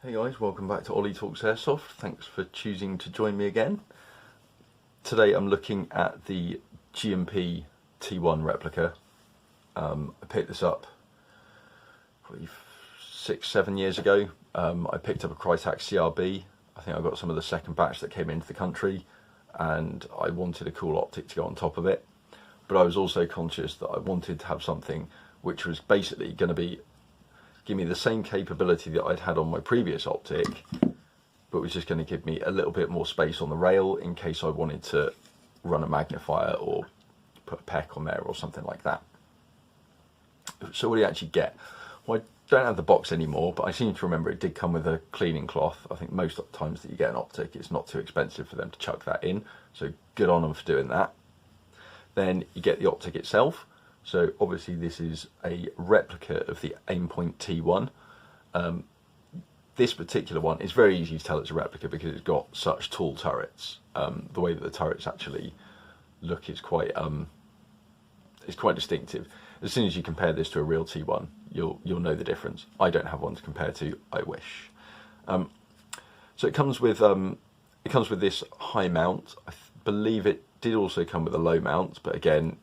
Hey guys, welcome back to Ollie Talks Airsoft. Thanks for choosing to join me again. Today I'm looking at the G&P T1 Replica. I picked this up probably 6-7 years ago. I picked up a Crytac CRB. I think I got some of the second batch that came into the country, and I wanted a cool optic to go on top of it. But I was also conscious that I wanted to have something which was basically going to give me the same capability that I'd had on my previous optic, but was just going to give me a little bit more space on the rail in case I wanted to run a magnifier or put a PEC on there or something like that. So what do you actually get? Well, I don't have the box anymore, but I seem to remember it did come with a cleaning cloth. I think most times that you get an optic, it's not too expensive for them to chuck that in, so good on them for doing that. Then you get the optic itself. So obviously this is a replica of the Aimpoint T1. This particular one is very easy to tell it's a replica because it's got such tall turrets. The way that the turrets actually look is quite distinctive. As soon as you compare this to a real T1, you'll know the difference. I don't have one to compare to. I wish. So it comes with this high mount. I believe it did also come with a low mount, but again,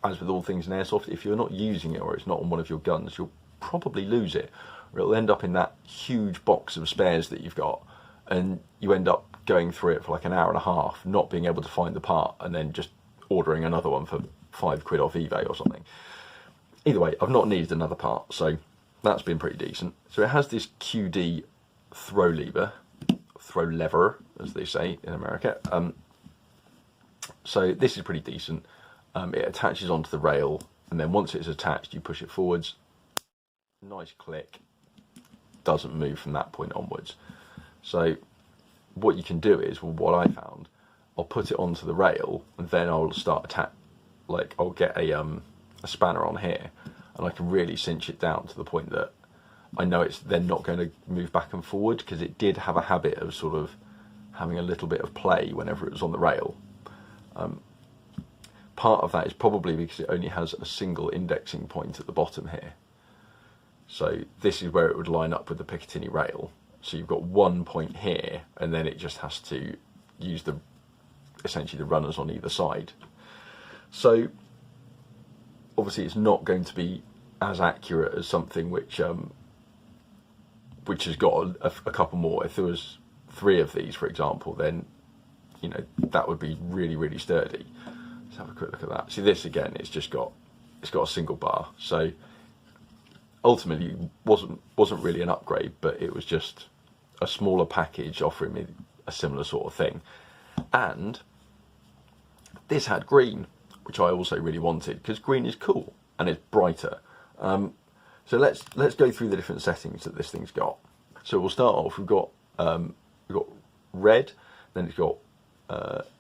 as with all things in Airsoft, if you're not using it or it's not on one of your guns, you'll probably lose it, or it'll end up in that huge box of spares that you've got, and you end up going through it for like an hour and a half, not being able to find the part, and then just ordering another one for £5 off eBay or something. Either way, I've not needed another part, so that's been pretty decent. So it has this QD throw lever, as they say in America. So this is pretty decent. It attaches onto the rail, and then once it's attached, you push it forwards. Nice click. Doesn't move from that point onwards. So what you can do is, well, what I found, I'll put it onto the rail, and then I'll start I'll get a spanner on here, and I can really cinch it down to the point that I know it's then not going to move back and forward, because it did have a habit of sort of having a little bit of play whenever it was on the rail. Part of that is probably because it only has a single indexing point at the bottom here. So this is where it would line up with the Picatinny rail. So you've got one point here, and then it just has to use essentially the runners on either side. So obviously it's not going to be as accurate as something which has got a couple more. If there was 3 of these, for example, then that would be really, really sturdy. Let's have a quick look at that. See, this again, it's got a single bar. So ultimately wasn't really an upgrade, but it was just a smaller package offering me a similar sort of thing. And this had green, which I also really wanted, because green is cool and it's brighter. So let's go through the different settings that this thing's got. So we'll start off. We've got red, then it's got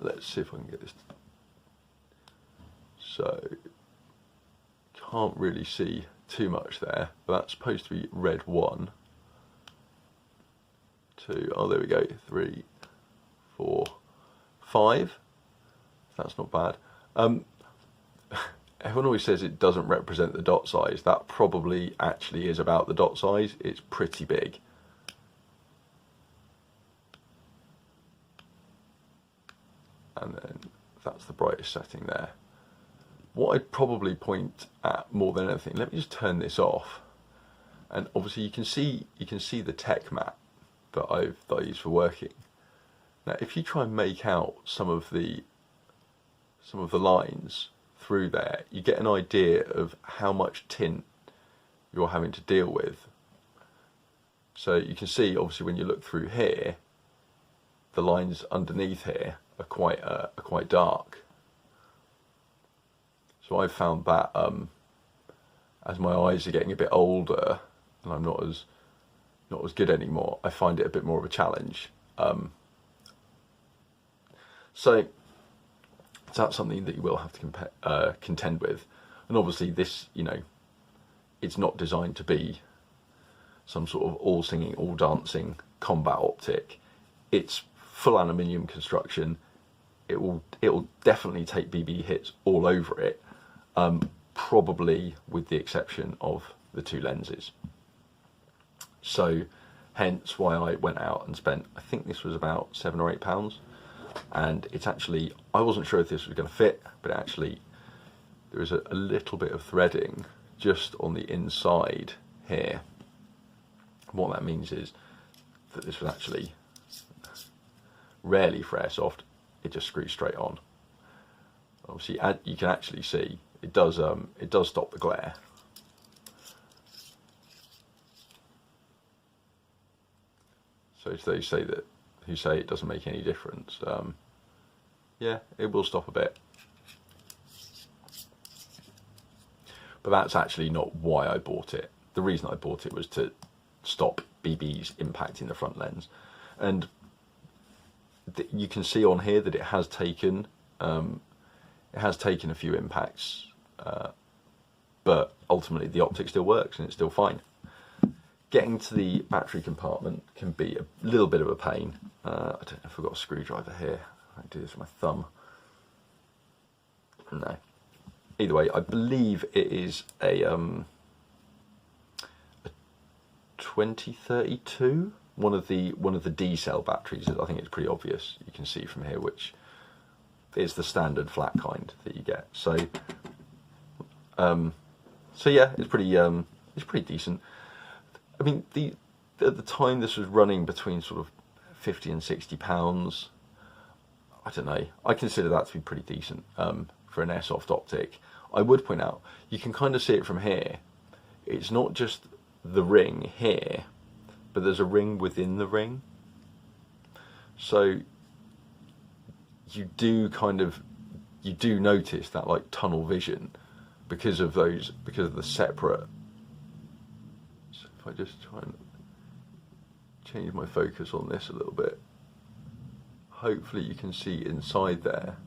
let's see if I can get this. So can't really see too much there, but that's supposed to be red 1, 2, oh there we go, 3, 4, 5. That's not bad. Everyone always says it doesn't represent the dot size. That probably actually is about the dot size. It's pretty big. And then that's the brightest setting there. What I'd probably point at more than anything, let me just turn this off, and obviously you can see the tech map that I use for working. Now if you try and make out some of the lines through there, you get an idea of how much tint you're having to deal with. So you can see obviously when you look through here, the lines underneath here are quite dark. So I've found that as my eyes are getting a bit older and I'm not as good anymore, I find it a bit more of a challenge. So that's something that you will have to contend with. And obviously this, it's not designed to be some sort of all singing, all dancing combat optic. It's full aluminium construction. It will definitely take BB hits all over it. Probably with the exception of the 2 lenses. So hence why I went out and spent, I think this was about £7 or £8, and it's actually, I wasn't sure if this was going to fit, but actually there is a little bit of threading just on the inside here. What that means is that this was actually, rarely for Airsoft, it just screws straight on. Obviously, you can actually see it does stop the glare. So to those who say it doesn't make any difference, yeah, it will stop a bit. But that's actually not why I bought it. The reason I bought it was to stop BBs impacting the front lens. And you can see on here that it has taken a few impacts, but ultimately the optic still works and it's still fine. Getting to the battery compartment can be a little bit of a pain. I don't know if I've got a screwdriver here. I do this with my thumb. No. Either way, I believe it is a 2032, one of the D cell batteries. I think it's pretty obvious. You can see from here which is the standard flat kind that you get. So, so yeah, it's pretty decent. I mean, at the time this was running between sort of £50 and £60. I don't know. I consider that to be pretty decent for an Airsoft optic. I would point out, you can kind of see it from here. It's not just the ring here, but there's a ring within the ring. So you do notice that like tunnel vision because of the separate. So if I just try and change my focus on this a little bit, hopefully you can see inside there.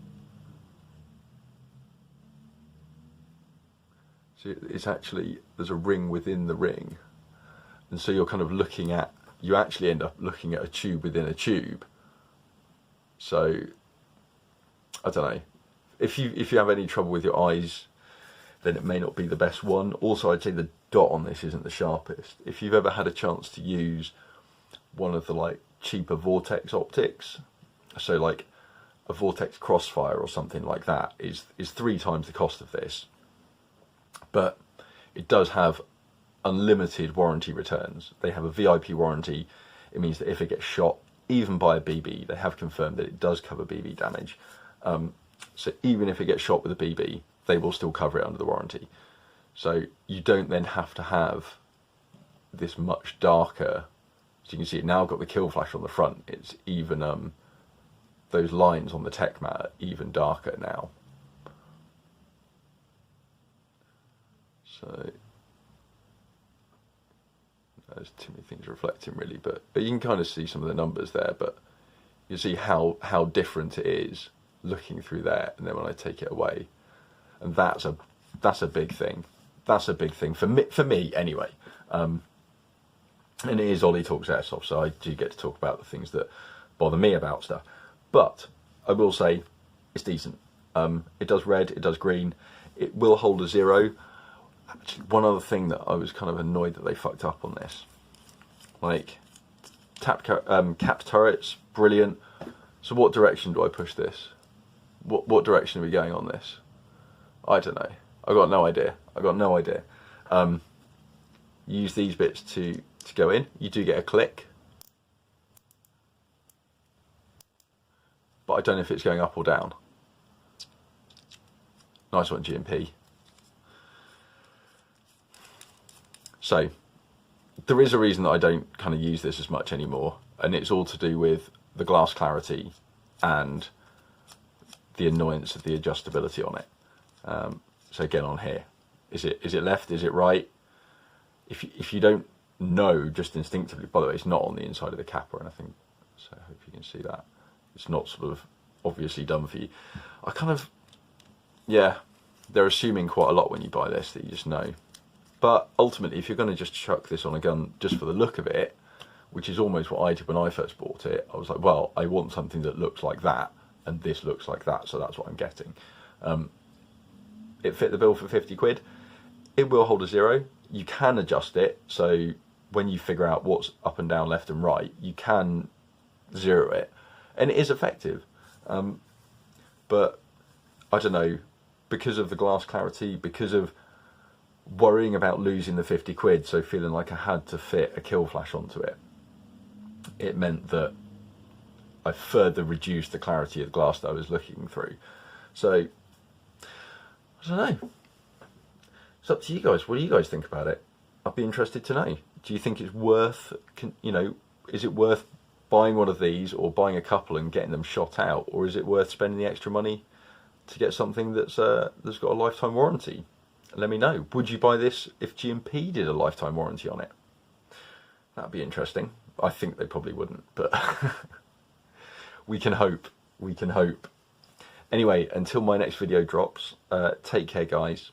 So it's actually, there's a ring within the ring, and so you're kind of you actually end up looking at a tube within a tube. So I don't know, if you have any trouble with your eyes, then it may not be the best one. Also, I'd say the dot on this isn't the sharpest. If you've ever had a chance to use one of the like cheaper Vortex optics, so like a Vortex Crossfire or something like that, is 3 times the cost of this, but it does have unlimited warranty returns. They have a VIP warranty. It means that if it gets shot, even by a BB, they have confirmed that it does cover BB damage. So even if it gets shot with a BB, they will still cover it under the warranty. So you don't then have to have this much darker. So you can see it now got the kill flash on the front. It's even, those lines on the tech mat are even darker now. So there's too many things reflecting really, but you can kind of see some of the numbers there, but you see how different it is looking through there, and then when I take it away, and that's a big thing. That's a big thing for me anyway. And it is Ollie Talks Airsoft, so I do get to talk about the things that bother me about stuff. But I will say it's decent. It does red, it does green, it will hold a 0. Actually, one other thing that I was kind of annoyed that they fucked up on this, like capped turrets, brilliant. So what direction do I push this? What direction are we going on this? I don't know. I got no idea. Use these bits to go in. You do get a click, but I don't know if it's going up or down. Nice one, G&P. So there is a reason that I don't kind of use this as much anymore, and it's all to do with the glass clarity and the annoyance of the adjustability on it. So again, on here, is it left? Is it right? If you don't know just instinctively, by the way, it's not on the inside of the cap or anything, so I hope you can see that. It's not sort of obviously done for you. I kind of, yeah, they're assuming quite a lot when you buy this that you just know. But ultimately, if you're going to just chuck this on a gun just for the look of it, which is almost what I did when I first bought it, I was like, well, I want something that looks like that, and this looks like that, so that's what I'm getting. It fit the bill for 50 quid. It will hold a 0. You can adjust it, so when you figure out what's up and down, left and right, you can zero it, and it is effective. But I don't know, because of the glass clarity, because of worrying about losing the 50 quid, so feeling like I had to fit a kill flash onto it, it meant that I further reduced the clarity of the glass that I was looking through. So I don't know, it's up to you guys. What do you guys think about it? I'd be interested to know. Do you think it's worth, you know, is it worth buying one of these or buying a couple and getting them shot out, or is it worth spending the extra money to get something that's got a lifetime warranty? Let me know. Would you buy this if G&P did a lifetime warranty on it? That'd be interesting. I think they probably wouldn't, but we can hope. We can hope. Anyway, until my next video drops, take care, guys.